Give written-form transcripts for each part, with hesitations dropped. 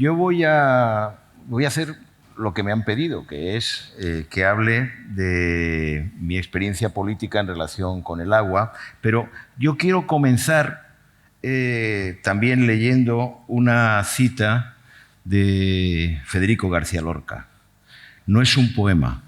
Yo voy a hacer lo que me han pedido, que es que hable de mi experiencia política en relación con el agua, pero yo quiero comenzar también leyendo una cita de Federico García Lorca. No es un poema,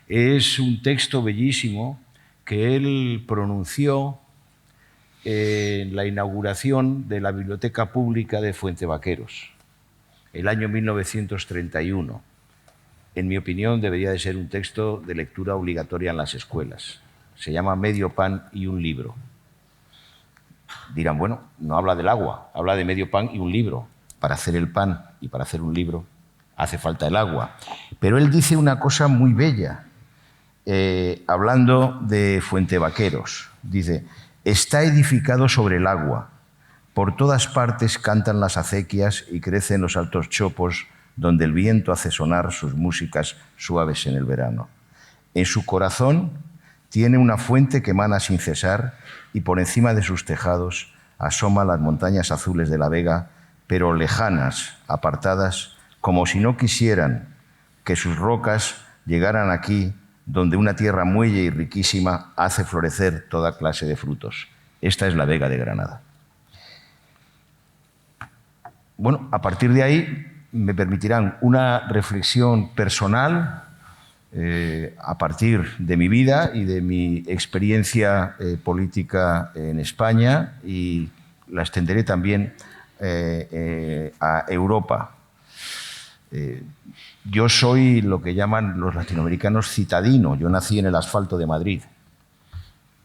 es un texto bellísimo que él pronunció en la inauguración de la Biblioteca Pública de Fuentevaqueros, el año 1931. En mi opinión, debería de ser un texto de lectura obligatoria en las escuelas. Se llama Medio pan y un libro. Dirán, bueno, no habla del agua, habla de medio pan y un libro. Para hacer el pan y para hacer un libro hace falta el agua. Pero él dice una cosa muy bella, hablando de Fuentevaqueros. Dice, está edificado sobre el agua. Por todas partes cantan las acequias y crecen los altos chopos donde el viento hace sonar sus músicas suaves en el verano. En su corazón tiene una fuente que emana sin cesar y por encima de sus tejados asoman las montañas azules de la Vega, pero lejanas, apartadas, como si no quisieran que sus rocas llegaran aquí, donde una tierra muelle y riquísima hace florecer toda clase de frutos. Esta es la Vega de Granada. Bueno, a partir de ahí me permitirán una reflexión personal a partir de mi vida y de mi experiencia política en España, y la extenderé también a Europa. Yo soy lo que llaman los latinoamericanos citadino. Yo nací en el asfalto de Madrid.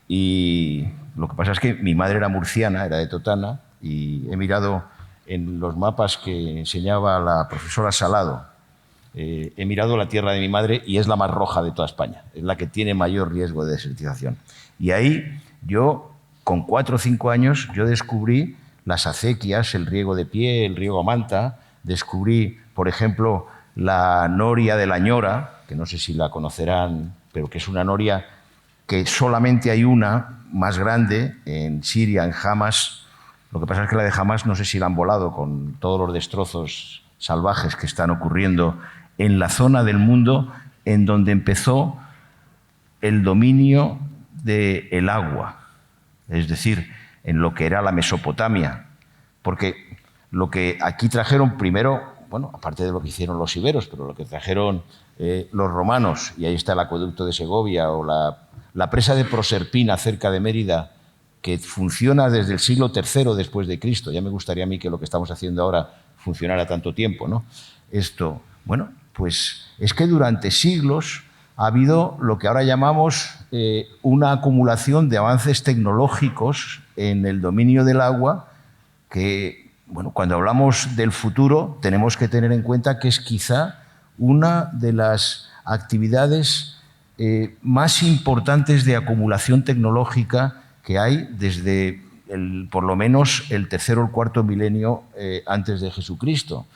Y lo que pasa es que mi madre era murciana, era de Totana, y he mirado en los mapas que enseñaba la profesora Salado, he mirado la tierra de mi madre y es la más roja de toda España, es la que tiene mayor riesgo de desertización. Y ahí yo, con 4 o 5 años, yo descubrí las acequias, el riego de pie, el riego a manta, descubrí, por ejemplo, la noria de la Ñora, que no sé si la conocerán, pero que es una noria que solamente hay una más grande en Siria, en Hamas. Lo que pasa es que la de Hamas no sé si la han volado con todos los destrozos salvajes que están ocurriendo en la zona del mundo en donde empezó el dominio del agua, es decir, en lo que era la Mesopotamia. Porque lo que aquí trajeron primero, bueno, aparte de lo que hicieron los iberos, pero lo que trajeron los romanos, y ahí está el acueducto de Segovia o la presa de Proserpina cerca de Mérida, que funciona desde el siglo III después de Cristo. Ya me gustaría a mí que lo que estamos haciendo ahora funcionara tanto tiempo, ¿no? Esto, bueno, pues es que durante siglos ha habido lo que ahora llamamos una acumulación de avances tecnológicos en el dominio del agua que, bueno, cuando hablamos del futuro tenemos que tener en cuenta que es quizá una de las actividades más importantes de acumulación tecnológica que hay desde por lo menos el tercer o el cuarto milenio antes de Jesucristo.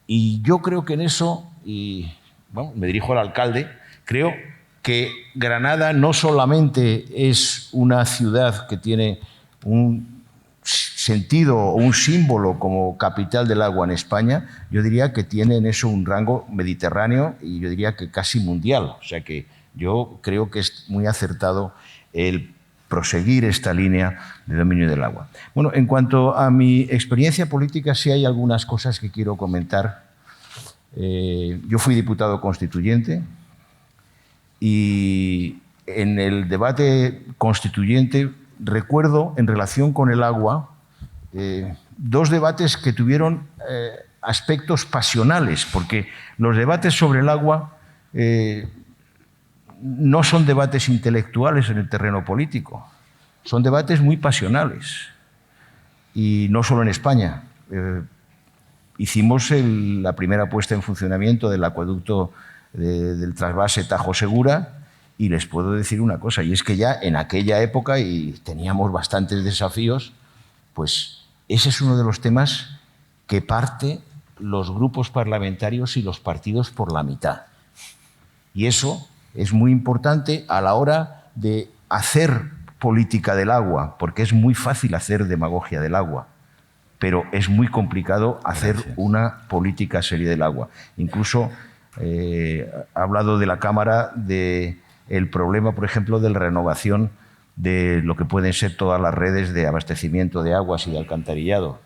Y yo creo que en eso, y bueno, me dirijo al alcalde, creo que Granada no solamente es una ciudad que tiene un sentido o un símbolo como capital del agua en España, yo diría que tiene en eso un rango mediterráneo y yo diría que casi mundial. O sea que yo creo que es muy acertado el proseguir esta línea de dominio del agua. Bueno, en cuanto a mi experiencia política, sí hay algunas cosas que quiero comentar. Yo fui diputado constituyente y en el debate constituyente recuerdo, en relación con el agua, 2 debates que tuvieron aspectos pasionales, porque los debates sobre el agua no son debates intelectuales en el terreno político, son debates muy pasionales. Y no solo en España. Hicimos la primera puesta en funcionamiento del acueducto del trasvase Tajo Segura y les puedo decir una cosa, y es que ya en aquella época, y teníamos bastantes desafíos, pues ese es uno de los temas que parte los grupos parlamentarios y los partidos por la mitad. Y eso es muy importante a la hora de hacer política del agua, porque es muy fácil hacer demagogia del agua. pero es muy complicado hacer una política seria del agua. Incluso ha hablado de la Cámara del problema, por ejemplo, de la renovación de lo que pueden ser todas las redes de abastecimiento de aguas y de alcantarillado.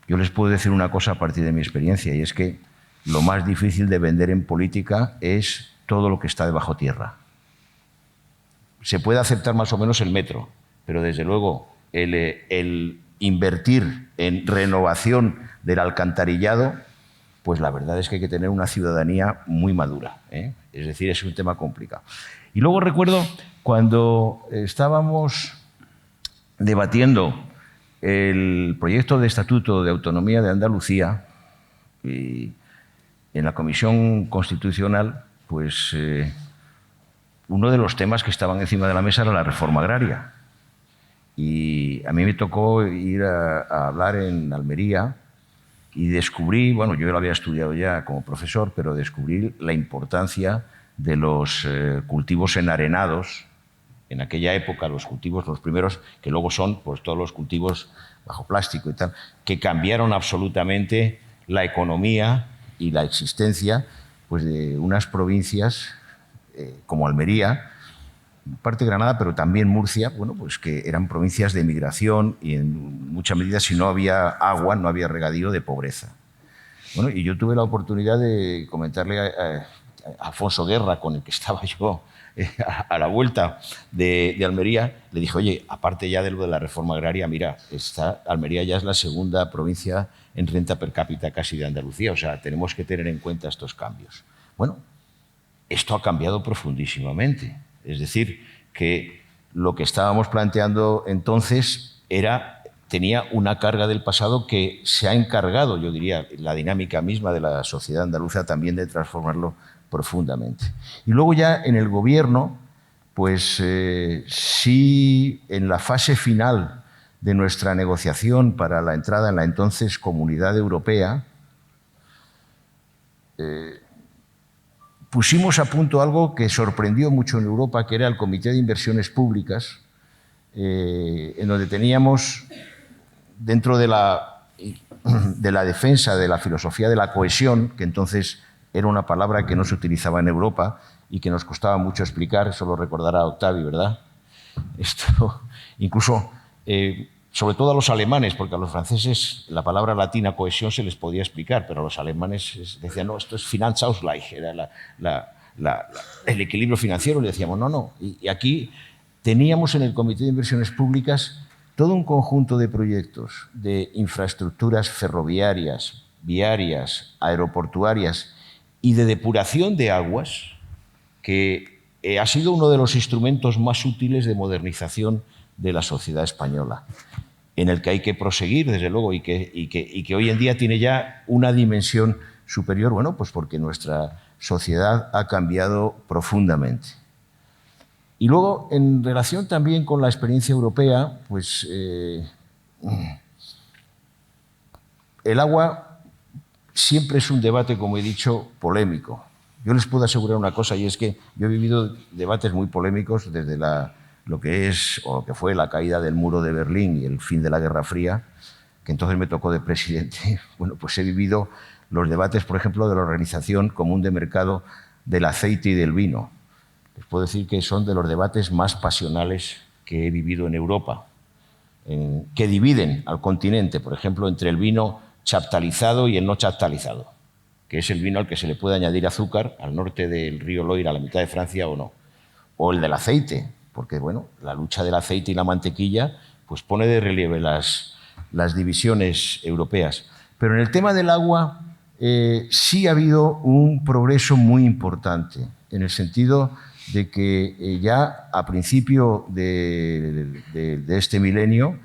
Yo les puedo decir una cosa a partir de mi experiencia, y es que lo más difícil de vender en política es todo lo que está debajo tierra. Se puede aceptar más o menos el metro, pero desde luego el invertir en renovación del alcantarillado, pues la verdad es que hay que tener una ciudadanía muy madura, ¿eh? Es decir, es un tema complicado. Y luego recuerdo cuando estábamos debatiendo el proyecto de Estatuto de Autonomía de Andalucía, y en la Comisión Constitucional, pues uno de los temas que estaban encima de la mesa era la reforma agraria. Y a mí me tocó ir a hablar en Almería y descubrí, bueno, yo lo había estudiado ya como profesor, pero descubrí la importancia de los cultivos enarenados. En aquella época los cultivos, los primeros, que luego son pues, todos los cultivos bajo plástico y tal, que cambiaron absolutamente la economía y la existencia pues, de unas provincias como Almería, parte de Granada, pero también Murcia, bueno, pues que eran provincias de emigración y en mucha medida, si no había agua, no había regadío, de pobreza. Bueno, y yo tuve la oportunidad de comentarle a Alfonso Guerra, con el que estaba yo a la vuelta de Almería, le dije, oye, aparte ya de lo de la reforma agraria, mira, Almería ya es la segunda provincia en renta per cápita casi de Andalucía, o sea, tenemos que tener en cuenta estos cambios. Bueno, esto ha cambiado profundísimamente. Es decir, que lo que estábamos planteando entonces tenía una carga del pasado que se ha encargado, yo diría, la dinámica misma de la sociedad andaluza también de transformarlo profundamente. Y luego ya en el gobierno, pues sí, en la fase final de nuestra negociación para la entrada en la entonces Comunidad Europea, pusimos a punto algo que sorprendió mucho en Europa, que era el Comité de Inversiones Públicas, en donde teníamos, dentro de la defensa de la filosofía de la cohesión, que entonces era una palabra que no se utilizaba en Europa y que nos costaba mucho explicar, eso lo recordará Octavio, ¿verdad? Esto, incluso, sobre todo a los alemanes, porque a los franceses la palabra latina cohesión se les podía explicar, pero a los alemanes decían, no, esto es Finanzausgleich, era el equilibrio financiero, y le decíamos, no. Y aquí teníamos en el Comité de Inversiones Públicas todo un conjunto de proyectos de infraestructuras ferroviarias, viarias, aeroportuarias y de depuración de aguas, que ha sido uno de los instrumentos más útiles de modernización de la sociedad española, en el que hay que proseguir, desde luego, y que hoy en día tiene ya una dimensión superior, bueno, pues porque nuestra sociedad ha cambiado profundamente. Y luego, en relación también con la experiencia europea, pues el agua siempre es un debate, como he dicho, polémico. Yo les puedo asegurar una cosa, y es que yo he vivido debates muy polémicos desde lo que es o lo que fue la caída del muro de Berlín y el fin de la Guerra Fría, que entonces me tocó de presidente. Bueno, pues he vivido los debates, por ejemplo, de la Organización Común de Mercado del Aceite y del Vino. Les puedo decir que son de los debates más pasionales que he vivido en Europa, que dividen al continente, por ejemplo, entre el vino chaptalizado y el no chaptalizado, que es el vino al que se le puede añadir azúcar al norte del río Loira, a la mitad de Francia, o no. O el del aceite, porque bueno, la lucha del aceite y la mantequilla pues pone de relieve las divisiones europeas. Pero en el tema del agua sí ha habido un progreso muy importante, en el sentido de que ya a principio de este milenio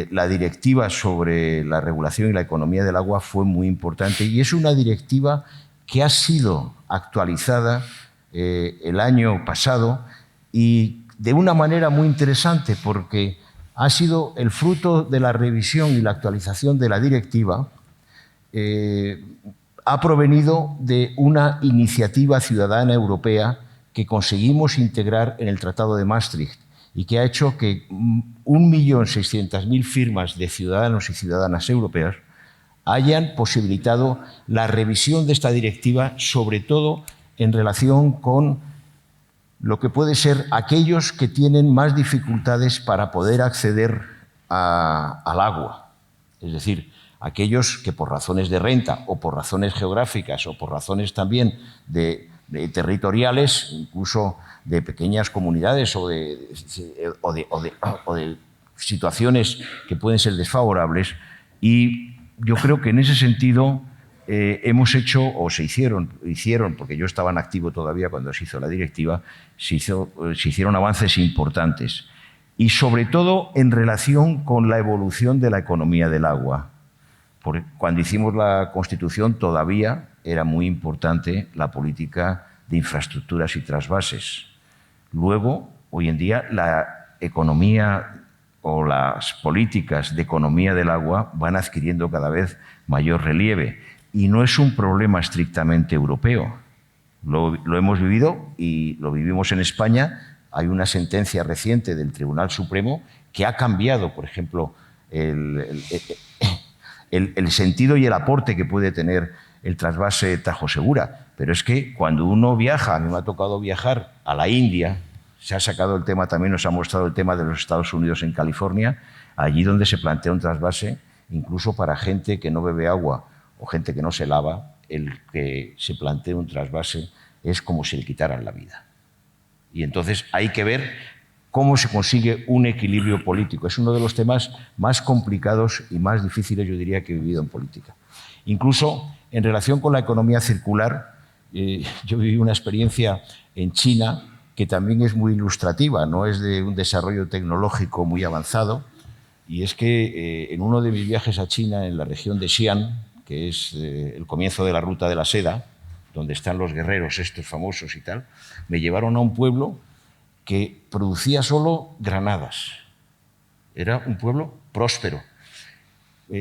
la directiva sobre la regulación y la economía del agua fue muy importante, y es una directiva que ha sido actualizada el año pasado, y de una manera muy interesante, porque ha sido el fruto de la revisión y la actualización de la directiva, ha provenido de una iniciativa ciudadana europea que conseguimos integrar en el Tratado de Maastricht, y que ha hecho que 1.600.000 firmas de ciudadanos y ciudadanas europeas hayan posibilitado la revisión de esta directiva, sobre todo en relación con lo que puede ser aquellos que tienen más dificultades para poder acceder al agua. Es decir, aquellos que por razones de renta o por razones geográficas o por razones también de territoriales, incluso de pequeñas comunidades o de situaciones que pueden ser desfavorables. Y yo creo que en ese sentido hemos hecho, o se hicieron, porque yo estaba en activo todavía cuando se hizo la directiva, se hicieron avances importantes. Y sobre todo en relación con la evolución de la economía del agua. Porque cuando hicimos la Constitución todavía era muy importante la política de infraestructuras y trasvases. Luego, hoy en día, la economía o las políticas de economía del agua van adquiriendo cada vez mayor relieve. Y no es un problema estrictamente europeo. Lo hemos vivido y lo vivimos en España. Hay una sentencia reciente del Tribunal Supremo que ha cambiado, por ejemplo, el sentido y el aporte que puede tener el trasvase Tajo Segura. Pero es que cuando uno viaja, a mí me ha tocado viajar a la India, se ha sacado el tema, también nos ha mostrado el tema de los Estados Unidos en California, allí donde se plantea un trasvase, incluso para gente que no bebe agua o gente que no se lava, el que se plantee un trasvase es como si le quitaran la vida. Y entonces hay que ver cómo se consigue un equilibrio político. Es uno de los temas más complicados y más difíciles, yo diría, que he vivido en política. Incluso en relación con la economía circular, yo viví una experiencia en China que también es muy ilustrativa, no es de un desarrollo tecnológico muy avanzado, y es que en uno de mis viajes a China, en la región de Xi'an, que es el comienzo de la ruta de la seda, donde están los guerreros estos famosos y tal, me llevaron a un pueblo que producía solo granadas. Era un pueblo próspero.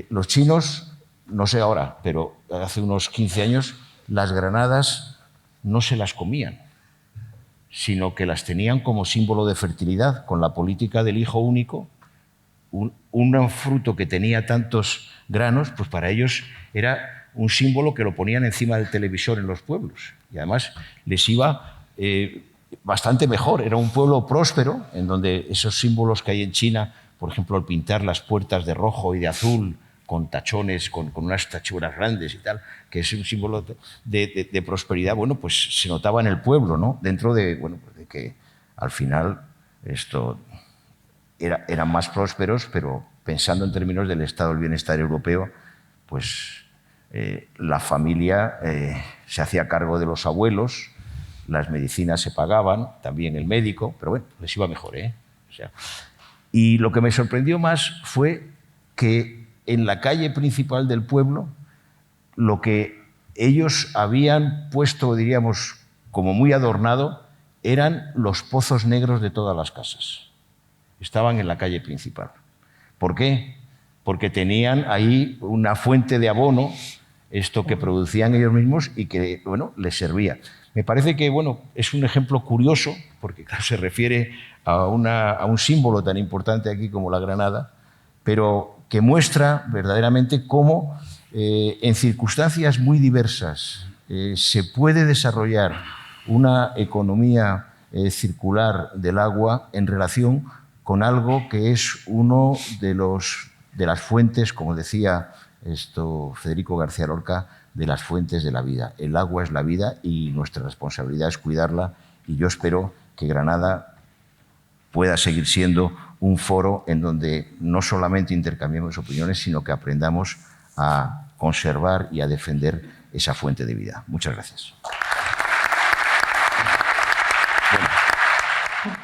Los chinos, no sé ahora, pero hace unos 15 años, las granadas no se las comían, sino que las tenían como símbolo de fertilidad, con la política del hijo único. Un fruto que tenía tantos granos, pues para ellos era un símbolo que lo ponían encima del televisor en los pueblos. Y además les iba bastante mejor. Era un pueblo próspero, en donde esos símbolos que hay en China, por ejemplo, al pintar las puertas de rojo y de azul, con tachones, con unas tachuras grandes y tal, que es un símbolo de prosperidad, bueno, pues se notaba en el pueblo, ¿no? Dentro de, bueno, de que al final esto eran más prósperos, pero pensando en términos del estado del bienestar europeo, pues la familia se hacía cargo de los abuelos, las medicinas se pagaban, también el médico, pero bueno, les iba mejor, ¿eh? O sea, y lo que me sorprendió más fue que en la calle principal del pueblo, lo que ellos habían puesto, diríamos, como muy adornado, eran los pozos negros de todas las casas. Estaban en la calle principal. ¿Por qué? Porque tenían ahí una fuente de abono, esto que producían ellos mismos y que, bueno, les servía. Me parece que, bueno, es un ejemplo curioso, porque claro, se refiere a un símbolo tan importante aquí como la granada, pero que muestra verdaderamente cómo en circunstancias muy diversas se puede desarrollar una economía circular del agua en relación con algo que es uno de las fuentes, como decía Federico García Lorca, de las fuentes de la vida. El agua es la vida y nuestra responsabilidad es cuidarla, y yo espero que Granada pueda seguir siendo un foro en donde no solamente intercambiemos opiniones, sino que aprendamos a conservar y a defender esa fuente de vida. Muchas gracias. Bueno.